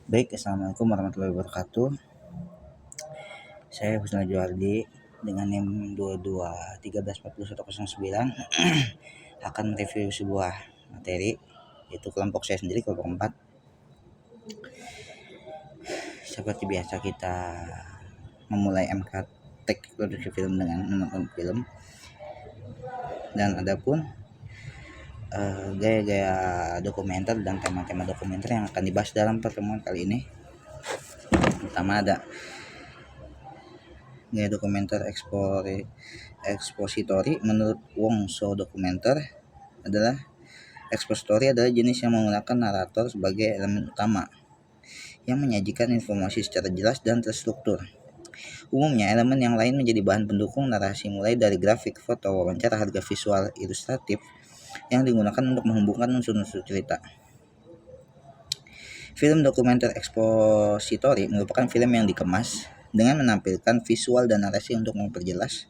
Baik, Assalamualaikum warahmatullahi wabarakatuh. Saya Husna Juardi dengan NIM 22134109 akan mereview sebuah materi, yaitu kelompok saya sendiri, kelompok 4. Seperti biasa kita memulai MK Teknik Produksi Film dengan menonton film, dan adapun gaya-gaya dokumenter dan tema-tema dokumenter yang akan dibahas dalam pertemuan kali ini. Pertama ada gaya dokumenter ekspositori. Menurut Wong So, dokumenter adalah ekspositori adalah jenis yang menggunakan narator sebagai elemen utama yang menyajikan informasi secara jelas dan terstruktur. Umumnya elemen yang lain menjadi bahan pendukung narasi, mulai dari grafik, foto, wawancara, harga visual, ilustratif yang digunakan untuk menghubungkan unsur-unsur cerita. Film dokumenter ekspositori merupakan film yang dikemas dengan menampilkan visual dan narasi untuk memperjelas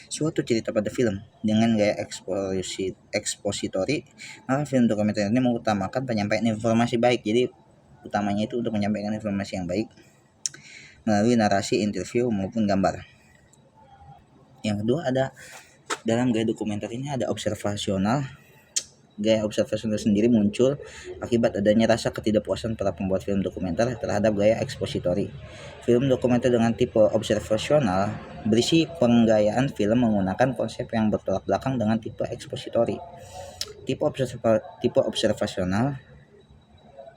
suatu cerita pada film. Dengan gaya ekspositori, maka film dokumenter ini mengutamakan penyampaian informasi baik. Jadi utamanya itu untuk menyampaikan informasi yang baik melalui narasi, interview maupun gambar. Yang kedua ada dalam gaya dokumenter ini ada observasional. Gaya observasional sendiri muncul akibat adanya rasa ketidakpuasan para pembuat film dokumenter terhadap gaya ekspositori. Film dokumenter dengan tipe observasional berisi penggayaan film menggunakan konsep yang bertolak belakang dengan tipe ekspositori. Tipe observasional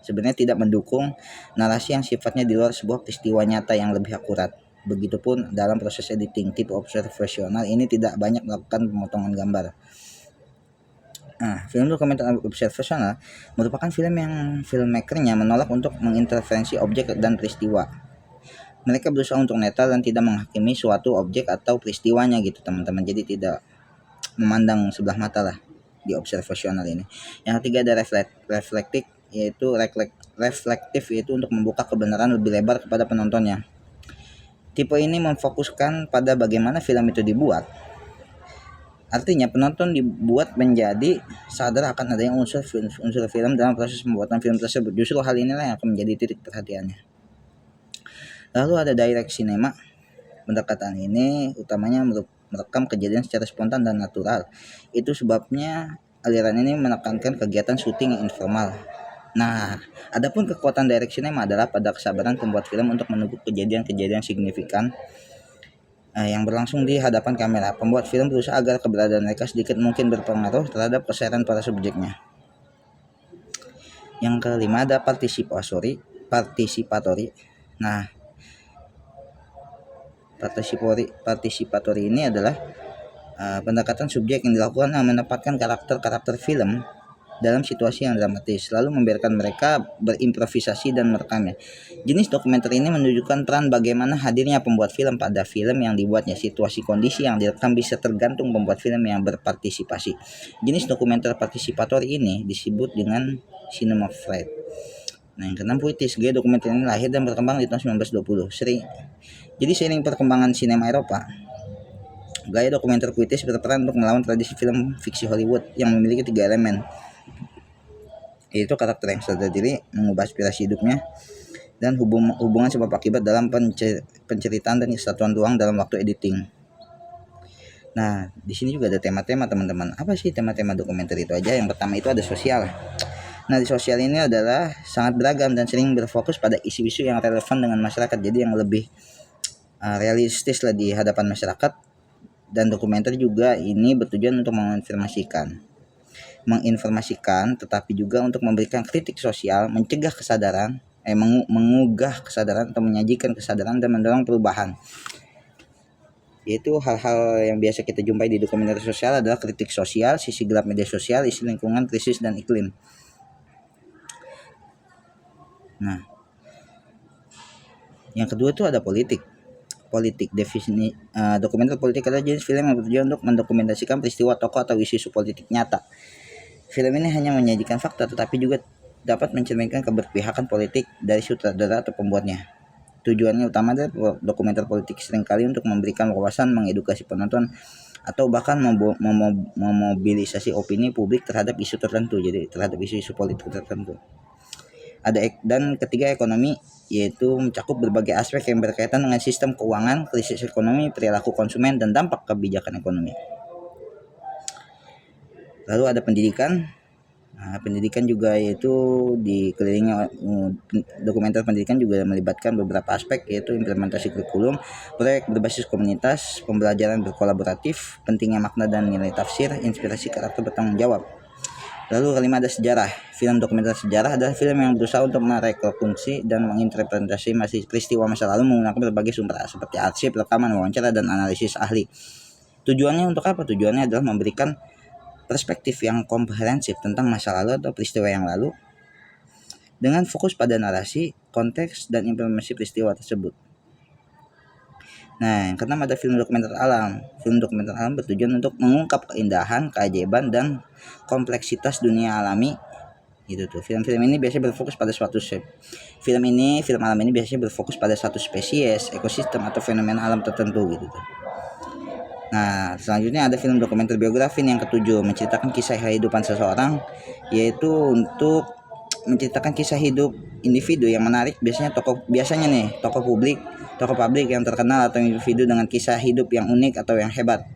sebenarnya tidak mendukung narasi yang sifatnya di luar sebuah peristiwa nyata yang lebih akurat. Begitupun dalam proses editing, tipe observasional ini tidak banyak melakukan pemotongan gambar. Film dokumenter observasional merupakan film yang filmmakernya menolak untuk mengintervensi objek dan peristiwa. Mereka berusaha untuk netral dan tidak menghakimi suatu objek atau peristiwanya gitu, teman-teman. Jadi tidak memandang sebelah mata lah di observasional ini. Yang ketiga ada reflektif, yaitu reflektif yaitu untuk membuka kebenaran lebih lebar kepada penontonnya. Tipe ini memfokuskan pada bagaimana film itu dibuat. Artinya penonton dibuat menjadi sadar akan adanya unsur film dalam proses pembuatan film tersebut. Justru hal inilah yang akan menjadi titik perhatiannya. Lalu ada direct cinema. Pendekatan ini utamanya merekam kejadian secara spontan dan natural. Itu sebabnya aliran ini menekankan kegiatan syuting yang informal. Nah, adapun kekuatan direct cinema adalah pada kesabaran pembuat film untuk menunggu kejadian-kejadian signifikan yang berlangsung di hadapan kamera. Pembuat film berusaha agar keberadaan mereka sedikit mungkin berpengaruh terhadap kesehatan para subjeknya. Yang kelima ada partisipatori. Nah, partisipatori ini adalah pendekatan subjek yang dilakukan menempatkan karakter-karakter film dalam situasi yang dramatis, lalu membiarkan mereka berimprovisasi dan merekamnya. Jenis dokumenter ini menunjukkan peran bagaimana hadirnya pembuat film pada film yang dibuatnya. Situasi kondisi yang direkam bisa tergantung pembuat film yang berpartisipasi. Jenis dokumenter partisipatori ini disebut dengan cinema flat. Nah, yang keenam puitis. Gaya dokumenter ini lahir dan berkembang di tahun 1920. Jadi seiring perkembangan sinema Eropa, gaya dokumenter puitis berperan untuk melawan tradisi film fiksi Hollywood yang memiliki 3 elemen, yaitu karakter yang sadar diri, mengubah aspirasi hidupnya, dan hubungan sebab akibat dalam penceritaan dan kesatuan ruang dalam waktu editing. Nah, di sini juga ada tema-tema, teman-teman. Apa sih tema-tema dokumenter itu aja? Yang pertama itu ada sosial. Nah, di sosial ini adalah sangat beragam dan sering berfokus pada isu-isu yang relevan dengan masyarakat. Jadi yang lebih realistis lah di hadapan masyarakat. Dan dokumenter juga ini bertujuan untuk menginformasikan, tetapi juga untuk memberikan kritik sosial, mencegah kesadaran, mengugah kesadaran atau menyajikan kesadaran dan mendorong perubahan. Yaitu hal-hal yang biasa kita jumpai di dokumenter sosial adalah kritik sosial, sisi gelap media sosial, isu lingkungan, krisis dan iklim. Nah, yang kedua itu ada politik. Definisi dokumenter politik adalah jenis film yang bertujuan untuk mendokumentasikan peristiwa, tokoh atau isu-isu politik nyata. Film ini hanya menyajikan fakta, tetapi juga dapat mencerminkan keberpihakan politik dari sutradara atau pembuatnya. Tujuannya utama adalah dokumenter politik seringkali untuk memberikan wawasan, mengedukasi penonton, atau bahkan memobilisasi opini publik terhadap isu tertentu. Jadi terhadap isu-isu politik tertentu. Dan ketiga ekonomi, yaitu mencakup berbagai aspek yang berkaitan dengan sistem keuangan, krisis ekonomi, perilaku konsumen, dan dampak kebijakan ekonomi. Lalu ada pendidikan. Pendidikan juga yaitu dikelilingi dokumenter pendidikan juga melibatkan beberapa aspek, yaitu implementasi kurikulum, proyek berbasis komunitas, pembelajaran berkolaboratif, pentingnya makna dan nilai tafsir, inspirasi karakter bertanggung jawab. Lalu kelima ada sejarah. Film dokumenter sejarah adalah film yang berusaha untuk merekonstruksi dan menginterpretasi peristiwa masa lalu menggunakan berbagai sumber seperti arsip, rekaman, wawancara, dan analisis ahli. Tujuannya untuk apa? Tujuannya adalah memberikan perspektif yang komprehensif tentang masa lalu atau peristiwa yang lalu dengan fokus pada narasi, konteks, dan implementasi peristiwa tersebut. Nah, yang keenam ada film dokumenter alam. Film dokumenter alam bertujuan untuk mengungkap keindahan, keajaiban, dan kompleksitas dunia alami. Gitu tuh. Film-film ini biasanya berfokus pada film alam ini biasanya berfokus pada satu spesies, ekosistem, atau fenomena alam tertentu gitu tuh. Nah, selanjutnya ada film dokumenter biografi yang ketujuh, menceritakan kisah kehidupan seseorang, yaitu untuk menceritakan kisah hidup individu yang menarik, tokoh publik yang terkenal atau individu dengan kisah hidup yang unik atau yang hebat.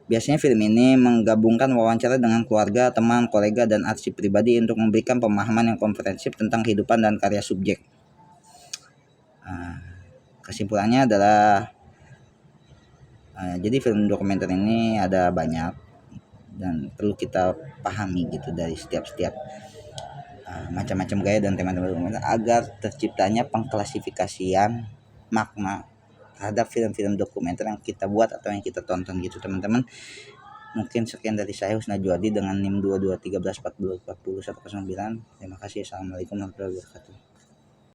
Biasanya film ini menggabungkan wawancara dengan keluarga, teman, kolega, dan arsip pribadi untuk memberikan pemahaman yang komprehensif tentang kehidupan dan karya subjek. Kesimpulannya adalah jadi film dokumenter ini ada banyak dan perlu kita pahami gitu dari setiap macam-macam gaya dan tema dokumenter agar terciptanya pengklasifikasian makna terhadap film-film dokumenter yang kita buat atau yang kita tonton gitu teman-teman. Mungkin sekian dari saya, Husna Juwadi dengan NIM 2213404019. Terima kasih. Assalamualaikum warahmatullahi wabarakatuh.